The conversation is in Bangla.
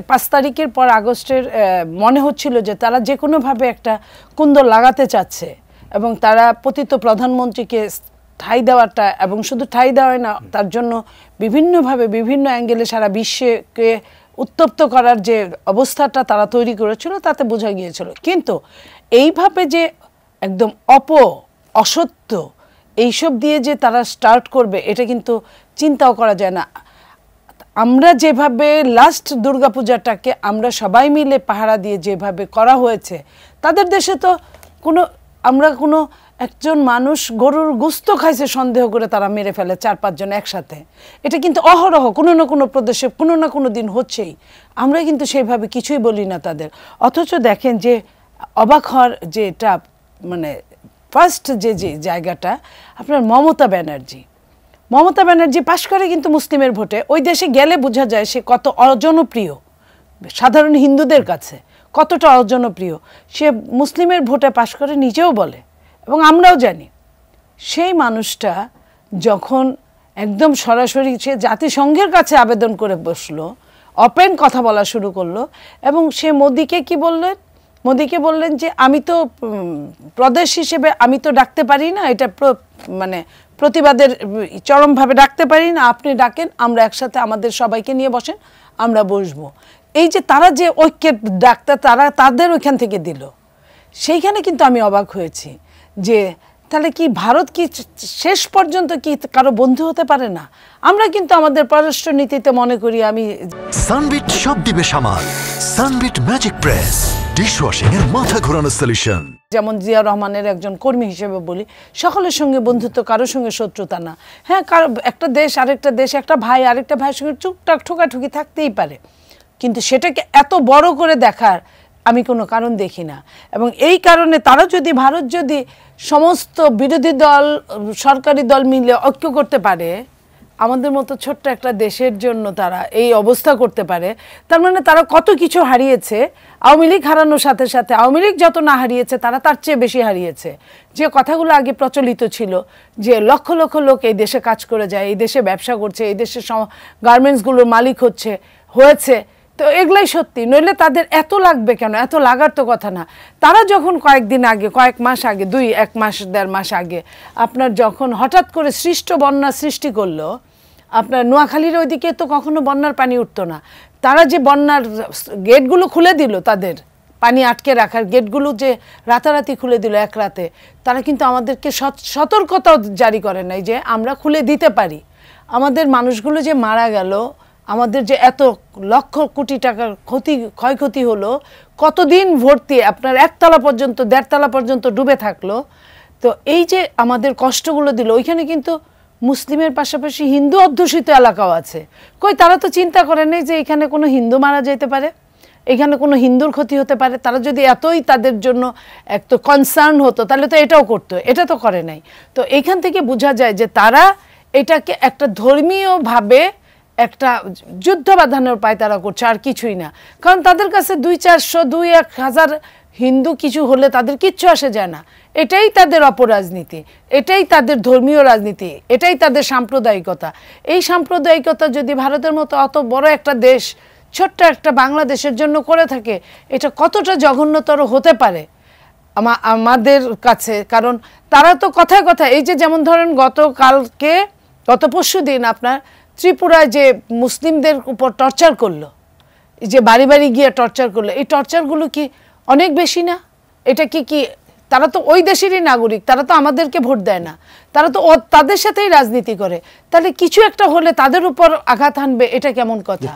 5 তারিখের পর আগস্টের মনে হচ্ছিল যে তারা যে কোনোভাবে একটা কুন্দর লাগাতে চাচ্ছে এবং তারা পতিত প্রধানমন্ত্রীকে ঠাঁই দেওয়াটা এবং শুধু ঠাঁই দেওয়াই না, তার জন্য বিভিন্নভাবে বিভিন্ন অ্যাঙ্গেলে সারা বিশ্বকে উত্তপ্ত করার যে অবস্থাটা তারা তৈরি করেছিল তাতে বোঝা গিয়েছিল। কিন্তু এইভাবে যে একদম অসত্য এইসব দিয়ে যে তারা স্টার্ট করবে এটা কিন্তু চিন্তাও করা যায় না। আমরা যেভাবে লাস্ট দুর্গাপূজাটাকে আমরা সবাই মিলে পাহারা দিয়ে যেভাবে করা হয়েছে, তাদের দেশে তো আমরা কোনো একজন মানুষ গরুর গোস্ত খাইছে সন্দেহ করে তারা মেরে ফেলে 4-5 জন একসাথে। এটা কিন্তু অহরহ কোনো না কোনো প্রদেশে কোনো না কোনো দিন হচ্ছেই। আমরা কিন্তু সেইভাবে কিছুই বলি না তাদের। অথচ দেখেন যে অবাক হওয়ার যে এটা মানে ফার্স্ট যে জায়গাটা আপনার মমতা ব্যানার্জি পাশ করে কিন্তু মুসলিমের ভোটে। ওই দেশে গেলে বোঝা যায় সে কত অজনপ্রিয় সাধারণ হিন্দুদের কাছে, কতটা অজনপ্রিয়। সে মুসলিমের ভোটে পাশ করে নিজেও বলে এবং আমরাও জানি। সেই মানুষটা যখন একদম সরাসরি সে জাতিসংঘের কাছে আবেদন করে বসলো, ওপেন কথা বলা শুরু করলো এবং সে মোদিকে কি বললেন? মোদিকে বললেন যে আমি তো প্রদেশ হিসেবে আমি তো ডাকতে পারি না, এটা মানে প্রতিবাদের চরমভাবে ডাকতে পারি না, আপনি ডাকেন, আমরা একসাথে আমাদের সবাইকে নিয়ে বসেন, আমরা বসবো। এই যে তারা যে ঐক্যের ডাকটা তাদের ওইখান থেকে দিল, সেইখানে কিন্তু আমি অবাক হয়েছি যে তাহলে কি ভারত কি শেষ পর্যন্ত কি কারো বন্ধু হতে পারে না? আমরা কিন্তু আমাদের পররাষ্ট্র নীতিতে মনে করি আমি সানবিট সব দিবে সামাল। সানবিট ম্যাজিক প্রেস ডিশওয়াশিং এর মাথা ঘোরানো সলিউশন। যেমন জিয়া রহমানের একজন কর্মী হিসেবে বলি, সকলের সঙ্গে বন্ধুত্ব, কারোর সঙ্গে শত্রুতা না। হ্যাঁ, একটা দেশ আরেকটা দেশ, একটা ভাই আরেকটা ভাইয়ের সঙ্গে টুকটাক ঠোকাঠুকি থাকতেই পারে, কিন্তু সেটাকে এত বড় করে দেখার আমি কোনো কারণ দেখি না। এবং এই কারণে ভারত যদি সমস্ত বিরোধী দল সরকারি দল মিলে ঐক্য করতে পারে, আমাদের মতো ছোট্ট একটা দেশের জন্য তারা এই অবস্থা করতে পারে, তার মানে তারা কত কিছু হারিয়েছে। আওয়ামী লীগ হারানোর সাথে সাথে আওয়ামী লীগ যত না হারিয়েছে তারা তার চেয়ে বেশি হারিয়েছে। যে কথাগুলো আগে প্রচলিত ছিল যে লক্ষ লক্ষ লোক এই দেশে কাজ করে যায়, এই দেশে ব্যবসা করছে, এই দেশের গার্মেন্টসগুলোর মালিক হয়েছে, তো এগুলাই সত্যি, নইলে তাদের এত লাগবে কেন? এত লাগার তো কথা না। তারা যখন কয়েকদিন আগে, কয়েক মাস আগে, 1 মাস 1.5 মাস আগে আপনার যখন হঠাৎ করে বন্যা সৃষ্টি করলো, আপনার নোয়াখালীর ওইদিকে তো কখনো বন্যার পানি উঠতো না, তারা যে বন্যার গেটগুলো খুলে দিল, তাদের পানি আটকে রাখার গেটগুলো যে রাতারাতি খুলে দিল এক রাতে, তারা কিন্তু আমাদেরকে সতর্কতাও জারি করে নাই যে আমরা খুলে দিতে পারি। আমাদের মানুষগুলো যে মারা গেল, আমাদের যে এত লক্ষ কোটি টাকার ক্ষয়ক্ষতি হলো, কতদিন ভর্তি আপনার 1 তলা পর্যন্ত 1.5 তলা পর্যন্ত ডুবে থাকলো, তো এই যে আমাদের কষ্টগুলো দিল, ওইখানে কিন্তু মুসলিমের পাশাপাশি হিন্দু অধ্যুষিত এলাকাও আছে। তারা তো চিন্তা করে নেই যে এখানে কোনো হিন্দু মারা যেতে পারে, এখানে কোনো হিন্দুর ক্ষতি হতে পারে। তারা যদি এতই তাদের জন্য একটু কনসার্ন হতো তাহলে তো এটাও করতো, এটা তো করে নাই। তো এইখান থেকে বোঝা যায় যে তারা এটাকে একটা ধর্মীয়ভাবে একটা যুদ্ধ বাঁধানোর পায় তারা করছে, আর কিছুই না। কারণ তাদের কাছে 200-400 2-1000 হিন্দু কিছু হলে তাদের কিচ্ছু আসে যায় না। এটাই তাদের অপরাজনীতি, এটাই তাদের ধর্মীয় রাজনীতি, এটাই তাদের সাম্প্রদায়িকতা। এই সাম্প্রদায়িকতা যদি ভারতের মতো অত বড় একটা দেশ ছোট্ট একটা বাংলাদেশের জন্য করে থাকে, এটা কতটা জঘন্যতর হতে পারে আমাদের কাছে। কারণ তারা তো কথায় কথায় এই যে যেমন ধরেন গত পরশুদিন আপনার ত্রিপুরায় যে মুসলিমদের উপর টর্চার করলো, যে বাড়ি বাড়ি গিয়ে টর্চার করলো, এই টর্চারগুলো কি অনেক বেশি না? এটা কি তারা তো ওই দেশেরই নাগরিক, তারা তো আমাদেরকে ভোট দেয় না, তারা তো তাদের সাথেই রাজনীতি করে, তাহলে কিছু একটা হলে তাদের উপর আঘাত হানবে, এটা কেমন কথা?